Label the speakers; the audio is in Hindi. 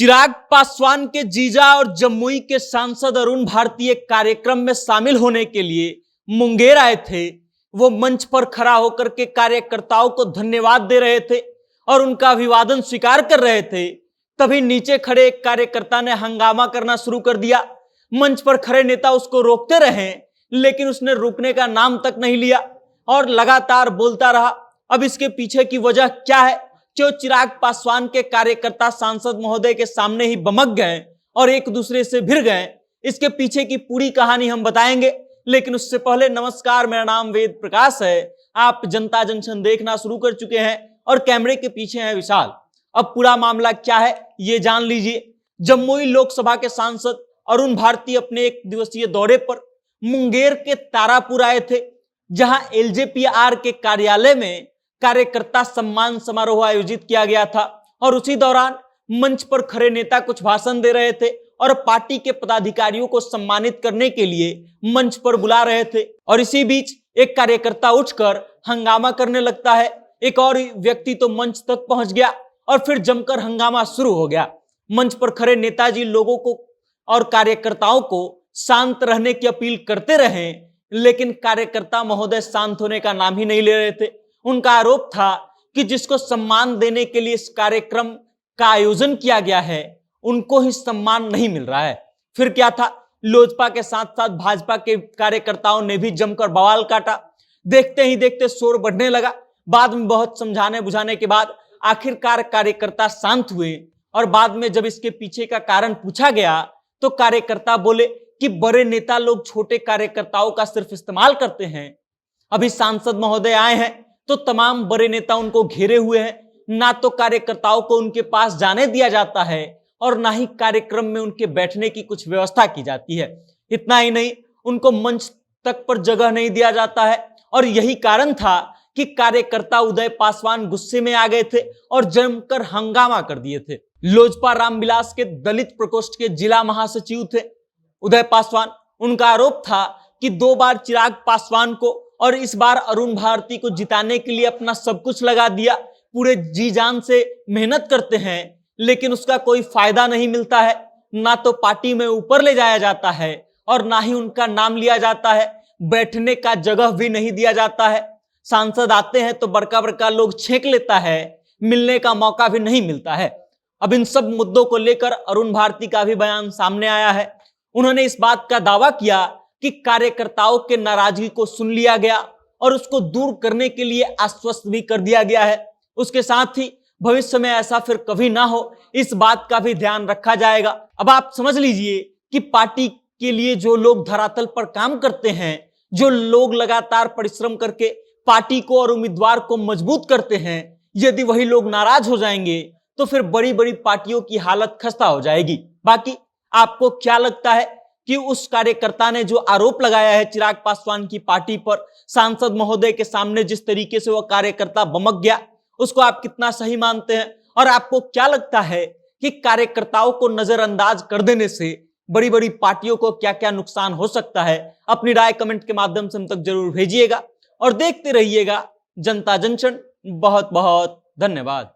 Speaker 1: चिराग पासवान के जीजा और जमुई के सांसद अरुण भारती एक कार्यक्रम में शामिल होने के लिए मुंगेर आए थे। वो मंच पर खड़ा होकर के कार्यकर्ताओं को धन्यवाद दे रहे थे और उनका अभिवादन स्वीकार कर रहे थे। तभी नीचे खड़े एक कार्यकर्ता ने हंगामा करना शुरू कर दिया। मंच पर खड़े नेता उसको रोकते रहे, लेकिन उसने रुकने का नाम तक नहीं लिया और लगातार बोलता रहा। अब इसके पीछे की वजह क्या है? जो चिराग पासवान के कार्यकर्ता सांसद महोदय के सामने ही बमक गए और एक दूसरे से भिड़ गए, इसके पीछे की पूरी कहानी हम बताएंगे। लेकिन उससे पहले नमस्कार, मेरा नाम वेद प्रकाश है। आप जनता जंक्शन देखना शुरू कर चुके हैं और कैमरे के पीछे है विशाल। अब पूरा मामला क्या है ये जान लीजिए। जमुई लोकसभा के सांसद अरुण भारती अपने एक दिवसीय दौरे पर मुंगेर के तारापुर आए थे, जहां एलजेपीआर के कार्यालय में कार्यकर्ता सम्मान समारोह आयोजित किया गया था और उसी दौरान मंच पर खड़े नेता कुछ भाषण दे रहे थे और पार्टी के पदाधिकारियों को सम्मानित करने के लिए मंच पर बुला रहे थे। और इसी बीच एक कार्यकर्ता उठकर हंगामा करने लगता है। एक और व्यक्ति तो मंच तक पहुंच गया और फिर जमकर हंगामा शुरू हो गया। मंच पर खड़े नेताजी लोगों को और कार्यकर्ताओं को शांत रहने की अपील करते रहे, लेकिन कार्यकर्ता महोदय शांत होने का नाम ही नहीं ले रहे थे। उनका आरोप था कि जिसको सम्मान देने के लिए इस कार्यक्रम का आयोजन किया गया है, उनको ही सम्मान नहीं मिल रहा है। फिर क्या था, लोजपा के साथ साथ भाजपा के कार्यकर्ताओं ने भी जमकर बवाल काटा। देखते ही देखते शोर बढ़ने लगा। बाद में बहुत समझाने बुझाने के बाद आखिरकार कार्यकर्ता शांत हुए और बाद में जब इसके पीछे का कारण पूछा गया तो कार्यकर्ता बोले कि बड़े नेता लोग छोटे कार्यकर्ताओं का सिर्फ इस्तेमाल करते हैं। अभी सांसद महोदय आए हैं तो तमाम बड़े नेता उनको घेरे हुए हैं। ना तो कार्यकर्ताओं को उनके पास जाने दिया जाता है और ना ही कार्यक्रम में उनके बैठने की कुछ व्यवस्था की जाती है। इतना ही नहीं, उनको मंच तक पर जगह नहीं दिया जाता है। और यही कारण था कि कार्यकर्ता उदय पासवान गुस्से में आ गए थे और जमकर हंगामा कर दिए थे। लोजपा रामविलास के दलित प्रकोष्ठ के जिला महासचिव थे उदय पासवान। उनका आरोप था कि 2 बार चिराग पासवान को और इस बार अरुण भारती को जिताने के लिए अपना सब कुछ लगा दिया, पूरे जी जान से मेहनत करते हैं, लेकिन उसका कोई फायदा नहीं मिलता है। ना तो पार्टी में ऊपर ले जाया जाता है और ना ही उनका नाम लिया जाता है। बैठने का जगह भी नहीं दिया जाता है। सांसद आते हैं तो बड़का बड़का लोग छेक लेता है, मिलने का मौका भी नहीं मिलता है। अब इन सब मुद्दों को लेकर अरुण भारती का भी बयान सामने आया है। उन्होंने इस बात का दावा किया कि कार्यकर्ताओं के नाराजगी को सुन लिया गया और उसको दूर करने के लिए आश्वस्त भी कर दिया गया है। उसके साथ ही भविष्य में ऐसा फिर कभी ना हो, इस बात का भी ध्यान रखा जाएगा। अब आप समझ लीजिए कि पार्टी के लिए जो लोग धरातल पर काम करते हैं, जो लोग लगातार परिश्रम करके पार्टी को और उम्मीदवार को मजबूत करते हैं, यदि वही लोग नाराज हो जाएंगे तो फिर बड़ी बड़ी पार्टियों की हालत खस्ता हो जाएगी। बाकी आपको क्या लगता है कि उस कार्यकर्ता ने जो आरोप लगाया है चिराग पासवान की पार्टी पर, सांसद महोदय के सामने जिस तरीके से वह कार्यकर्ता बमक गया, उसको आप कितना सही मानते हैं? और आपको क्या लगता है कि कार्यकर्ताओं को नजरअंदाज कर देने से बड़ी बड़ी पार्टियों को क्या क्या नुकसान हो सकता है? अपनी राय कमेंट के माध्यम से हम तक जरूर भेजिएगा और देखते रहिएगा जनता जंक्शन। बहुत बहुत धन्यवाद।